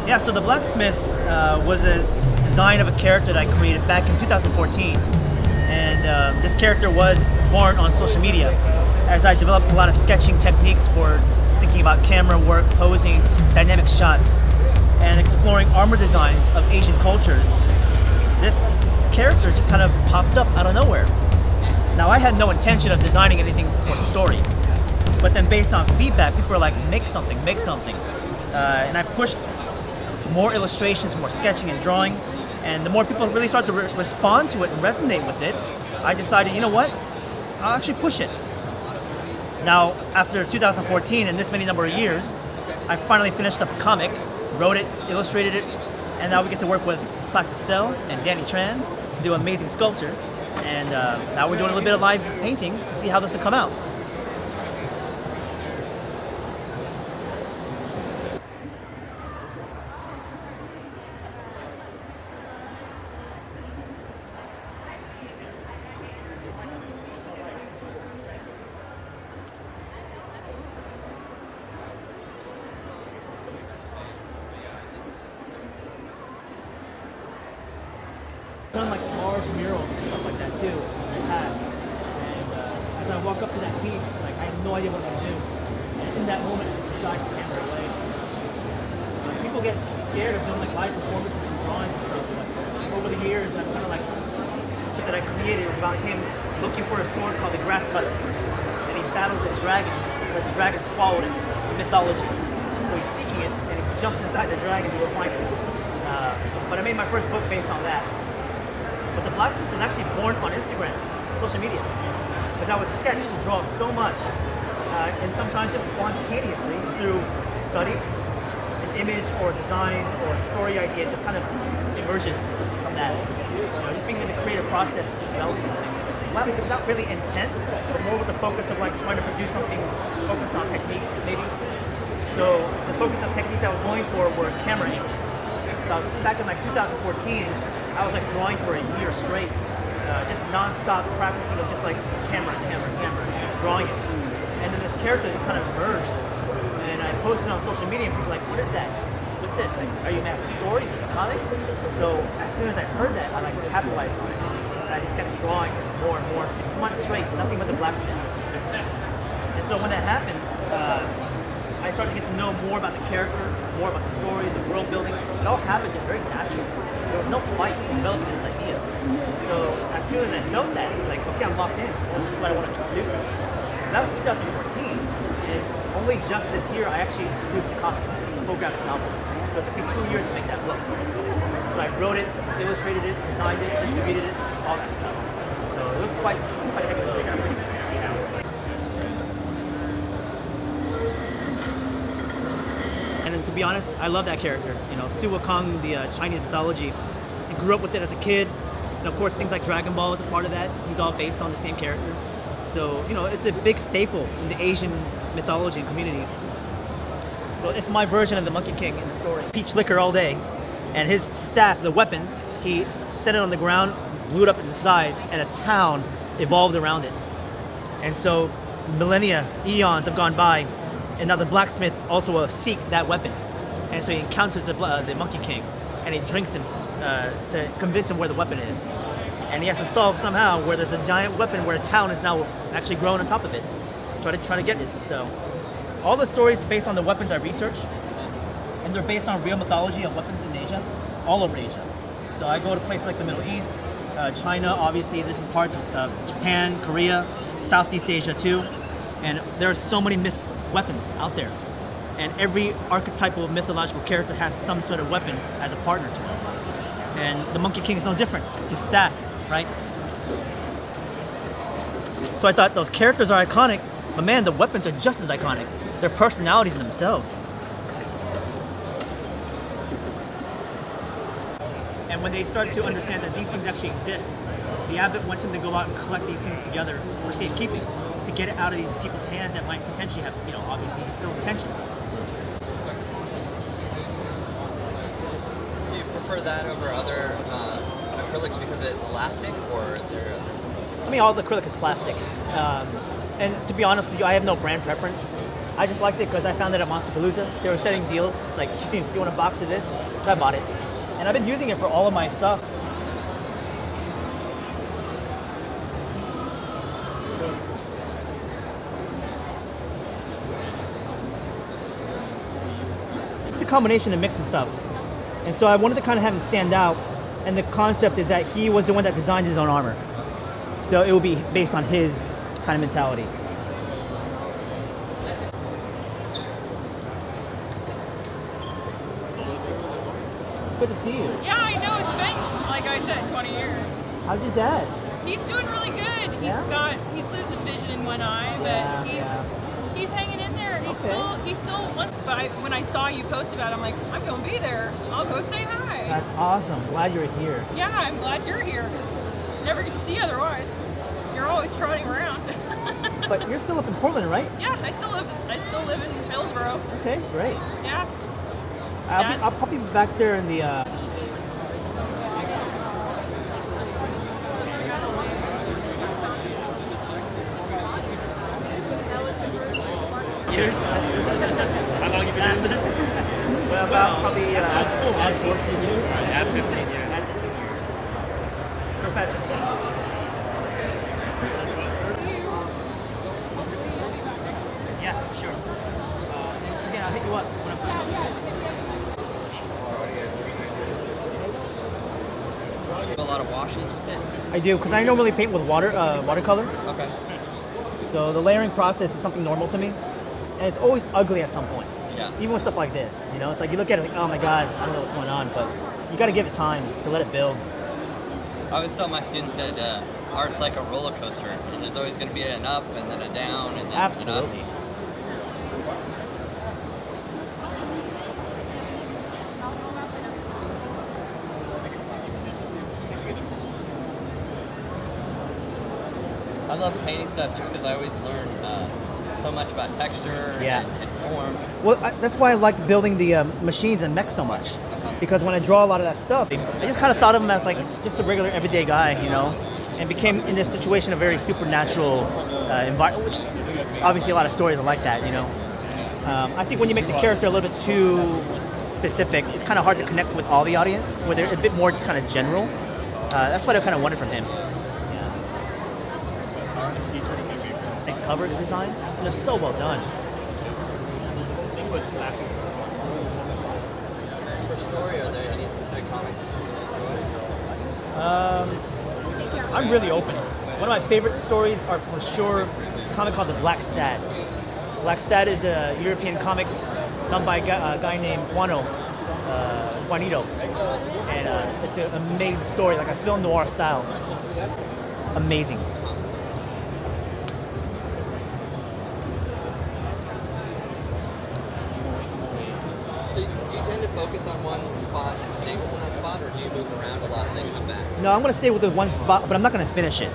Yeah, so the Blacksmith was a design of a character that I created back in 2014. And this character was born on social media as I developed a lot of sketching techniques for thinking about camera work, posing, dynamic shots, and exploring armor designs of Asian cultures. This character just kind of popped up out of nowhere. Now, I had no intention of designing anything for the story, but then based on feedback, people were like, make something, make something. And I pushed more illustrations, more sketching and drawing, and the more people really start to respond to it and resonate with it, I decided, you know what, I'll actually push it. Now, after 2014 and this many number of years, I finally finished up a comic, wrote it, illustrated it, and now we get to work with Blacksmith and Tran to do amazing sculpture, and now we're doing a little bit of live painting to see how this will come out. Done like large murals and stuff like that too in the past. And as I walk up to that piece, like I have no idea what I'm gonna do. And in that moment, I just decide to camera away. So people get scared of doing like live performances and drawings and stuff. But over the years, I've kind of like that I created was about him looking for a sword called the Grass Cutter, and he battles a dragon. But the dragon swallowed him in Mythology. So he's seeking it, and he jumps inside the dragon to go find it. But I made my first book based on that. But the Blacksmith was actually born on Instagram, social media, because I would sketch and draw so much, and sometimes just spontaneously through study, an image or design or a story idea just kind of emerges from that. You know, just being in the creative process, just developing something. Not really intent, but more with the focus of like trying to produce something focused on technique, maybe. So the focus of technique that I was going for were camera angles. So I was back in like 2014. I was like drawing for a year straight, just non-stop practicing of just like camera, drawing it. And then this character just kind of emerged, and I posted on social media, and people were like, what is that? What's this? Like, are you mad at the story? Is it a comic? So as soon as I heard that, I like capitalized on it. And I just kept drawing more and more, 6 months straight, nothing but the Blacksmith. And so when that happened, I started to get to know more about the character, more about the story, the world building. It all happened just very naturally. There was no fight to develop this idea. So as soon as I felt that, it was like, okay, I'm locked in. This is what I want to keep producing. So that was 2014, and only just this year I actually produced a comic, a full graphic novel. So it took me 2 years to make that book. So I wrote it, illustrated it, designed it, distributed it, all that stuff. So it was quite a heck of a thing. And to be honest, I love that character. You know, Kong, the Chinese mythology. I grew up with it as a kid. And of course, things like Dragon Ball is a part of that. He's all based on the same character. So, you know, it's a big staple in the Asian mythology and community. So it's my version of the Monkey King in the story. Peach liquor all day. And his staff, the weapon, he set it on the ground, blew it up in size, and a town evolved around it. And so millennia, eons have gone by, and now the Blacksmith also will seek that weapon. And so he encounters the Monkey King, and he drinks him to convince him where the weapon is. And he has to solve somehow where there's a giant weapon where a town is now actually growing on top of it. Try to get it. So all the stories based on the weapons I researched, and they're based on real mythology of weapons in Asia, all over Asia. So I go to places like the Middle East, China, obviously, different parts of Japan, Korea, Southeast Asia too. And there are so many weapons out there. And every archetypal mythological character has some sort of weapon as a partner to him. And the Monkey King is no different. His staff, right? So I thought those characters are iconic, but man, the weapons are just as iconic. They're personalities in themselves. And when they start to understand that these things actually exist, the abbot wants them to go out and collect these things together for safekeeping, to get it out of these people's hands that might potentially have, obviously ill intentions. Do you prefer that over other acrylics because it's elastic, or is there? I mean, all the acrylic is plastic. And to be honest with you, I have no brand preference. I just liked it because I found it at Monsterpalooza. They were setting deals. It's like, you want a box of this? So I bought it. And I've been using it for all of my stuff. It's a combination of mix and stuff. And so I wanted to kind of have him stand out. And the concept is that he was the one that designed his own armor. So it will be based on his kind of mentality. Good to see you. Yeah, I know. It's been, like I said, 20 years. How's your dad? He's doing really good. He's losing vision in one eye, but he's hanging in there. He still wants. But when I saw you post about it, I'm like, I'm gonna be there. I'll go say hi. That's awesome. Glad you're here. Yeah, I'm glad you're here because you never get to see you otherwise. You're always trotting around. But you're still up in Portland, right? Yeah, I still live in Hillsboro. Okay, great. Yeah. I'll probably be back there in the. Years? How long have you been doing this? Well, about probably. Add 14 years? Add 15 years. Add 15 years. Professional. Yeah, sure. Again, I'll hit you up when I'm A lot of washes with it? I do, because I normally paint with watercolor. Okay. So the layering process is something normal to me. And it's always ugly at some point. Yeah. Even with stuff like this, it's like you look at it like, oh my God, I don't know what's going on, but you got to give it time to let it build. I always tell my students that art's like a roller coaster, and there's always going to be an up and then a down and then Absolutely. an up. I love painting stuff just because I always learn so much about texture and form. Well, that's why I liked building the machines and mechs so much. Because when I draw a lot of that stuff, I just kind of thought of him as like just a regular everyday guy, and became in this situation a very supernatural environment, which obviously a lot of stories are like that, I think when you make the character a little bit too specific, it's kind of hard to connect with all the audience, where they're a bit more just kind of general. That's what I kind of wanted from him. Cover designs, and they're so well done. For story, are there any specific comics that you really enjoy? I'm really open. One of my favorite stories are for sure a comic called The Black Sad. Black Sad is a European comic done by a guy named Juanito. And it's an amazing story, like a film noir style. Amazing. So do you tend to focus on one spot and stay within that spot, or do you move around a lot and then come back? No, I'm going to stay with the one spot, but I'm not going to finish it.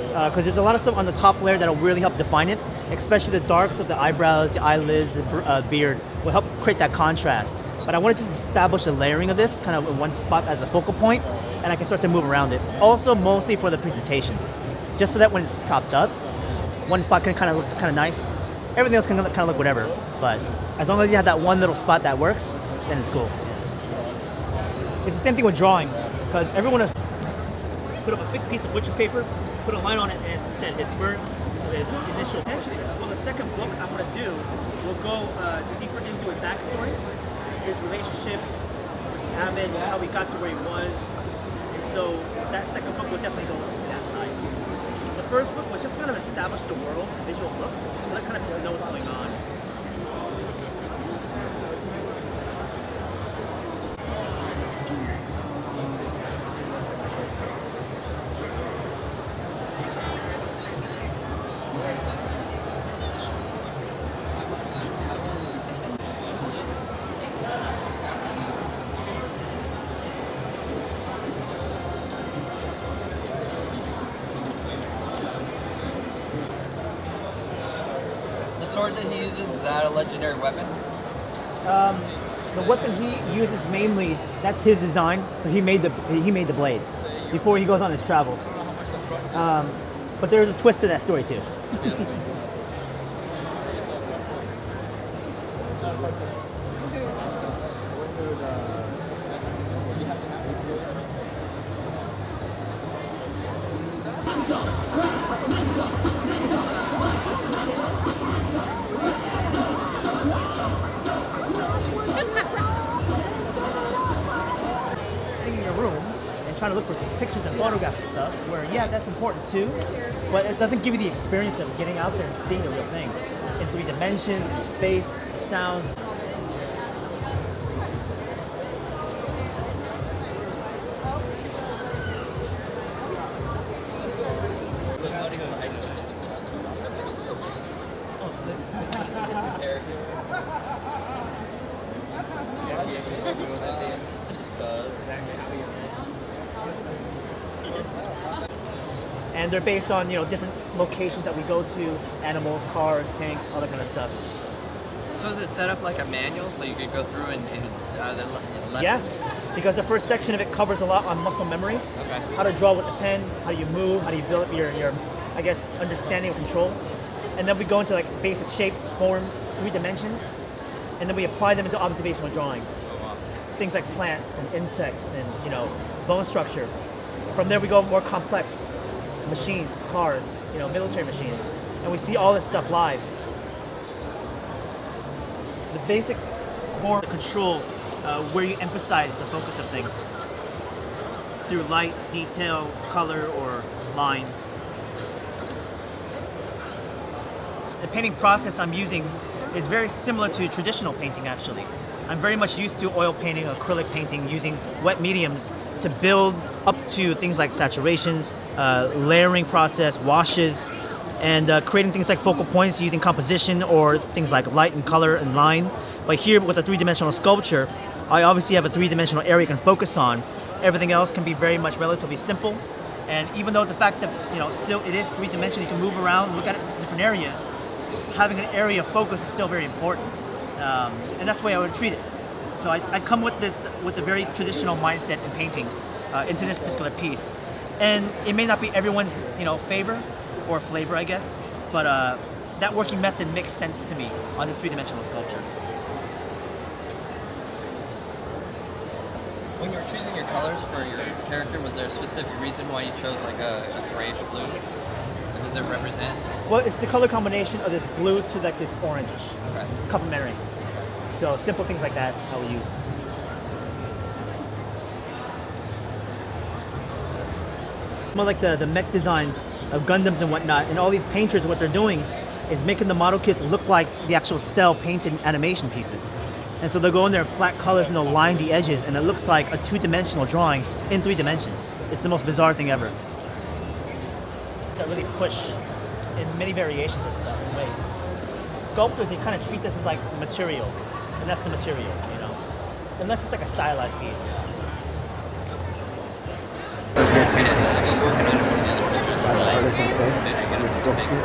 Because there's a lot of stuff on the top layer that'll really help define it, especially the darks of the eyebrows, the eyelids, the beard, will help create that contrast. But I want to just establish the layering of this kind of in one spot as a focal point, and I can start to move around it. Also, mostly for the presentation, just so that when it's propped up, one spot can kind of look kind of nice. Everything else can kind of look whatever. But as long as you have that one little spot that works, then it's cool. It's the same thing with drawing, because everyone has put up a big piece of butcher paper, put a line on it, and said his birth to his initial. Actually, well, the second book I'm going to do will go deeper into his backstory, his relationships, how he got to where he was, So that second book would definitely go to that side. The first book was just kind of establish the world, visual look, so that kind of know what's going on. The sword that he uses, is that a legendary weapon? The weapon he uses mainly, that's his design. So he made the blade before he goes on his travels. But there's a twist to that story too. Sitting in your room and trying to look for pictures and photographs and stuff, where yeah, that's important too, but it doesn't give you the experience of getting out there and seeing the real thing in 3 dimensions, in space, sounds. And they're based on, you know, different locations that we go to, animals, cars, tanks, all that kind of stuff. So is it set up like a manual so you could go through and the lessons? Yeah, because the first section of it covers a lot on muscle memory. Okay. How to draw with the pen, how you move, how do you build up your I guess, understanding of control. And then we go into like basic shapes, forms, 3 dimensions, and then we apply them into observational drawing. Oh, wow. Things like plants and insects and, you know, bone structure. From there we go more complex machines, cars, you know, military machines, and we see all this stuff live. The basic core control, where you emphasize the focus of things through light, detail, color, or line. The painting process I'm using is very similar to traditional painting actually. I'm very much used to oil painting, acrylic painting, using wet mediums to build up to things like saturations, layering process, washes, and creating things like focal points using composition or things like light and color and line. But here with a 3-dimensional sculpture, I obviously have a 3-dimensional area I can focus on. Everything else can be very much relatively simple. And even though the fact that, you know, still it is 3-dimensional, you can move around, look at it in different areas, having an area of focus is still very important. And that's the way I would treat it. So I come with a very traditional mindset in painting into this particular piece. And it may not be everyone's, you know, favor or flavor, I guess, but that working method makes sense to me on this 3-dimensional sculpture. When you were choosing your colors for your character, was there a specific reason why you chose like a grayish blue? And does it represent? Well, it's the color combination of this blue to like this orangish, Okay. complementary. So simple things like that I will use. More like the mech designs of Gundams and whatnot, and all these painters, what they're doing is making the model kits look like the actual cell painted animation pieces. And so they'll go in there flat colors and they'll line the edges, and it looks like a 2-dimensional drawing in 3 dimensions. It's the most bizarre thing ever. That really push in many variations of stuff in ways. Sculptors, they kind of treat this as like material, and that's the material, you know, unless it's like a stylized piece. Artists and stuff. Sculpture.